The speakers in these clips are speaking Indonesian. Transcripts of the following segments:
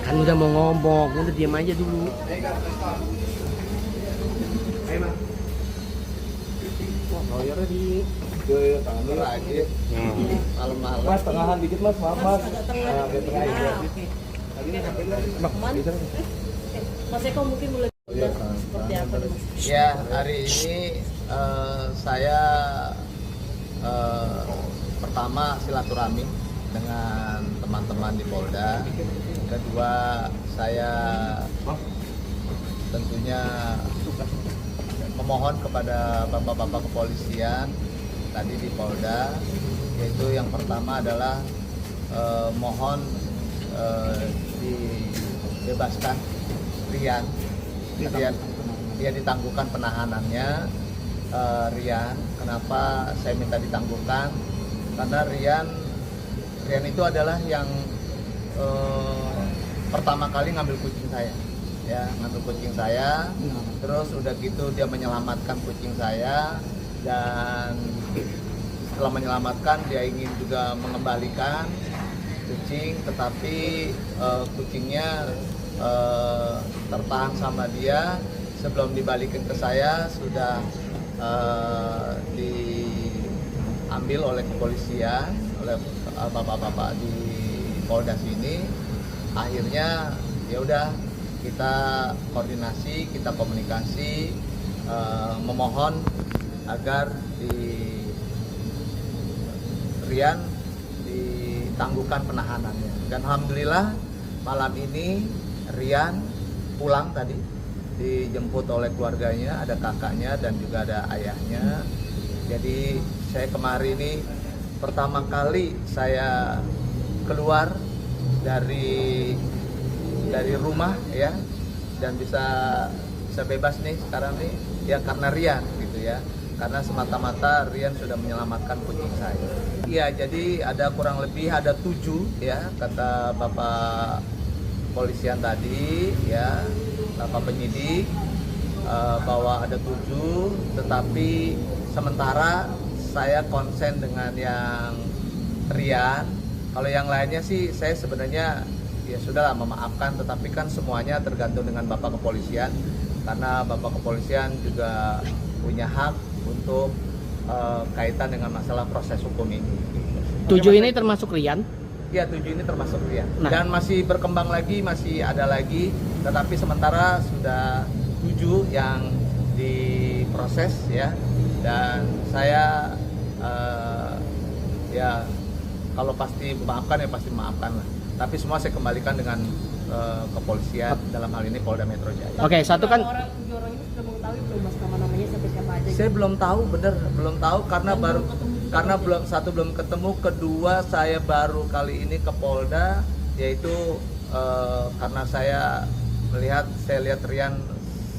Kan udah mau ngomong, udah diam aja dulu. Lawyernya di tangan dulu lagi. Malam-malam. Mas, tengahan dikit mas, maaf mas. Nah, biar tengah aja. Mas Eko mungkin mulai seperti apa nih Mas? Ya, hari ini saya pertama silaturahmi dengan teman-teman di Polda. Kedua, saya tentunya memohon kepada bapak-bapak kepolisian tadi di Polda, yaitu yang pertama adalah mohon dibebaskan Rian. Dia ditangguhkan penahanannya. Rian, kenapa saya minta ditangguhkan? Karena Rian itu adalah yang pertama kali ngambil kucing saya, ya, ngambil kucing saya. Terus udah gitu dia menyelamatkan kucing saya, dan setelah menyelamatkan dia ingin juga mengembalikan kucing, tetapi kucingnya tertahan sama dia. Sebelum dibalikin ke saya sudah diambil oleh kepolisian, oleh bapak-bapak di Polda sini. Akhirnya ya udah, kita koordinasi, kita komunikasi, memohon agar Rian ditangguhkan penahanannya. Dan alhamdulillah malam ini Rian pulang tadi, dijemput oleh keluarganya, ada kakaknya dan juga ada ayahnya. Jadi saya kemarin ini pertama kali saya keluar dari rumah, ya, dan bisa bebas nih sekarang nih, ya, karena Rian gitu ya, karena semata-mata Rian sudah menyelamatkan kucing saya. Iya, jadi ada kurang lebih ada 7 ya, kata Bapak polisian tadi, ya, Bapak penyidik, bahwa ada 7, tetapi sementara saya konsen dengan yang Rian. Kalau yang lainnya sih saya sebenarnya ya sudahlah memaafkan, tetapi kan semuanya tergantung dengan Bapak kepolisian, karena Bapak kepolisian juga punya hak untuk kaitan dengan masalah proses hukum ini. 7 ini termasuk Rian? Ya, 7 ini termasuk Rian. Nah. Dan masih berkembang lagi, masih ada lagi, tetapi sementara sudah 7 yang diproses, ya. Dan saya ya kalau pasti memaafkan ya pasti memaafkan lah. Tapi semua saya kembalikan dengan kepolisian, dalam hal ini Polda Metro Jaya. Oke, satu kan Orang 7 orang ini sudah mengetahui belum Mas nama-namanya siapa aja? Saya belum tahu, bener belum tahu, karena Dan baru belum ketemu juga karena berarti? belum ketemu. Kedua, saya baru kali ini ke Polda, yaitu karena saya lihat Rian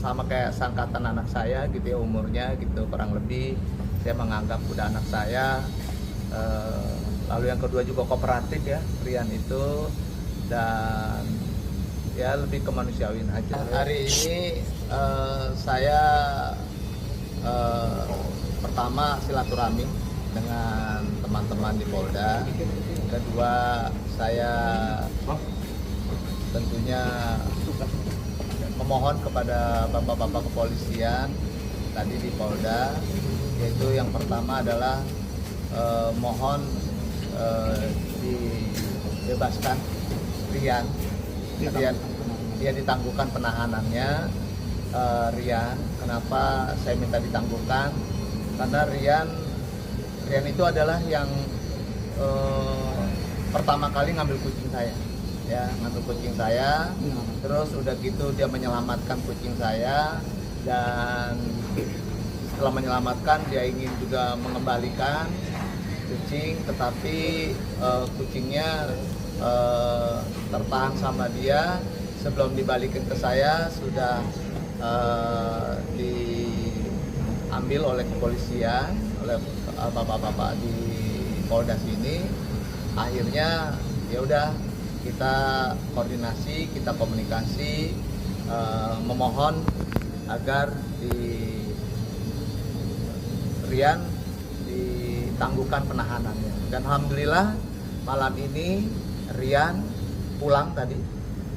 sama kayak sangkatan anak saya gitu ya, umurnya gitu kurang lebih. Saya menganggap udah anak saya. Lalu yang kedua juga kooperatif ya Rian itu, dan ya lebih kemanusiawian aja. Hari ini saya pertama silaturahmi dengan teman-teman di Polda. Kedua, saya tentunya memohon kepada bapak-bapak kepolisian tadi di Polda, yaitu yang pertama adalah mohon dibebaskan Rian. Dia ditangguhkan penahanannya. Rian, kenapa saya minta ditangguhkan? Karena Rian itu adalah yang pertama kali ngambil kucing saya, ya, ngambil kucing saya. Terus udah gitu dia menyelamatkan kucing saya, dan setelah menyelamatkan dia ingin juga mengembalikan kucing, tetapi kucingnya tertahan sama dia. Sebelum dibalikin ke saya sudah diambil oleh kepolisian, oleh bapak-bapak di Polda sini. Akhirnya ya udah, kita koordinasi, kita komunikasi, memohon agar Rian ditangguhkan penahanannya. Dan alhamdulillah malam ini Rian pulang tadi,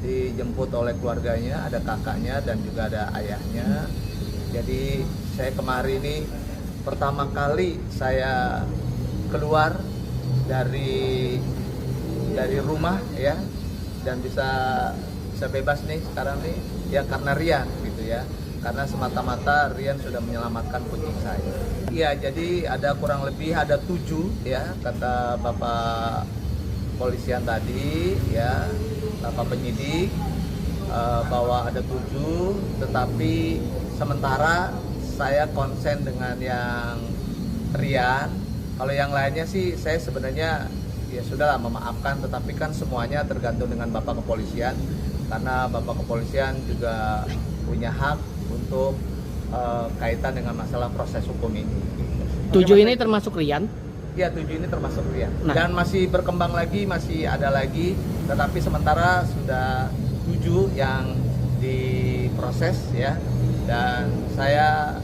dijemput oleh keluarganya, ada kakaknya dan juga ada ayahnya. Jadi saya kemarin ini pertama kali saya keluar dari rumah ya, dan bisa bebas nih sekarang nih ya karena Rian gitu ya. Karena semata-mata Rian sudah menyelamatkan kucing saya. Iya, jadi ada kurang lebih ada 7 ya, kata Bapak polisian tadi ya, Bapak penyidik bahwa ada 7, tetapi sementara saya konsen dengan yang Rian. Kalau yang lainnya sih saya sebenarnya ya sudahlah memaafkan, tetapi kan semuanya tergantung dengan Bapak kepolisian, karena Bapak kepolisian juga punya hak untuk kaitan dengan masalah proses hukum ini. 7 ini termasuk Rian? Ya, 7 ini termasuk Rian. Nah. Dan masih berkembang lagi, masih ada lagi, tetapi sementara sudah 7 yang diproses ya. Dan saya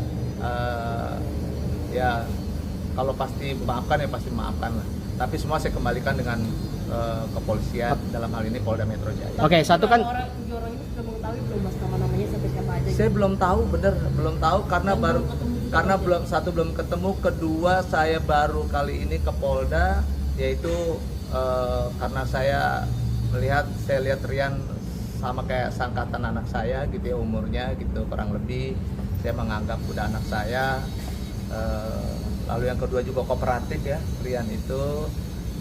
ya kalau pasti memaafkan ya pasti memaafkan lah. Tapi semua saya kembalikan dengan kepolisian, dalam hal ini Polda Metro Jaya. Oke, satu kan 7 orang itu sudah mengetahui belum mas nama-namanya sampai siapa aja? Saya belum tahu, bener belum tahu karena belum ketemu, kedua saya baru kali ini ke Polda, yaitu karena saya lihat Rian sama kayak sangkatan anak saya gitu ya, umurnya gitu kurang lebih, saya menganggap udah anak saya. Lalu yang kedua juga kooperatif ya Rian itu,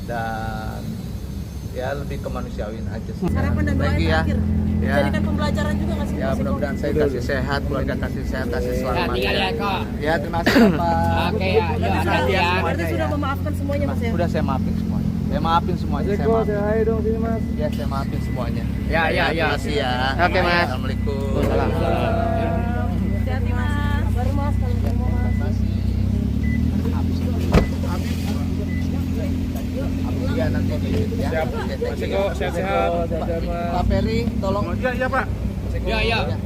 dan ya lebih kemanusiawian aja sih. Harapan dan doa Lagi ya. terakhir. Ya. Jadikan pembelajaran juga nggak sih? Ya, Mas Eko? mudah-mudahan saya kasih sehat, keluarga kasih sehat, kasih selamat. tinggal ya, Kak. Ya, terima kasih Bapak. Oke ya, Berarti yuk, sudah, ya. berarti sudah memaafkan semuanya mas ya? Sudah saya maafin semuanya. Saya maafin semuanya. Saya Eko, maafin. saya hai dong sini mas. Ya, saya maafin semuanya. Ya, ya, ya. Terima kasih ya. Oke, Mas. Assalamualaikum. Salam. Hati-hati mas. Baru mas kalau mau mas. Iya, nanti di ya. Siap. Oke, thank Mas you. Eko, sehat-sehat. Pak Ferry, tolong. Iya, Pak. Ya, ya. Ya.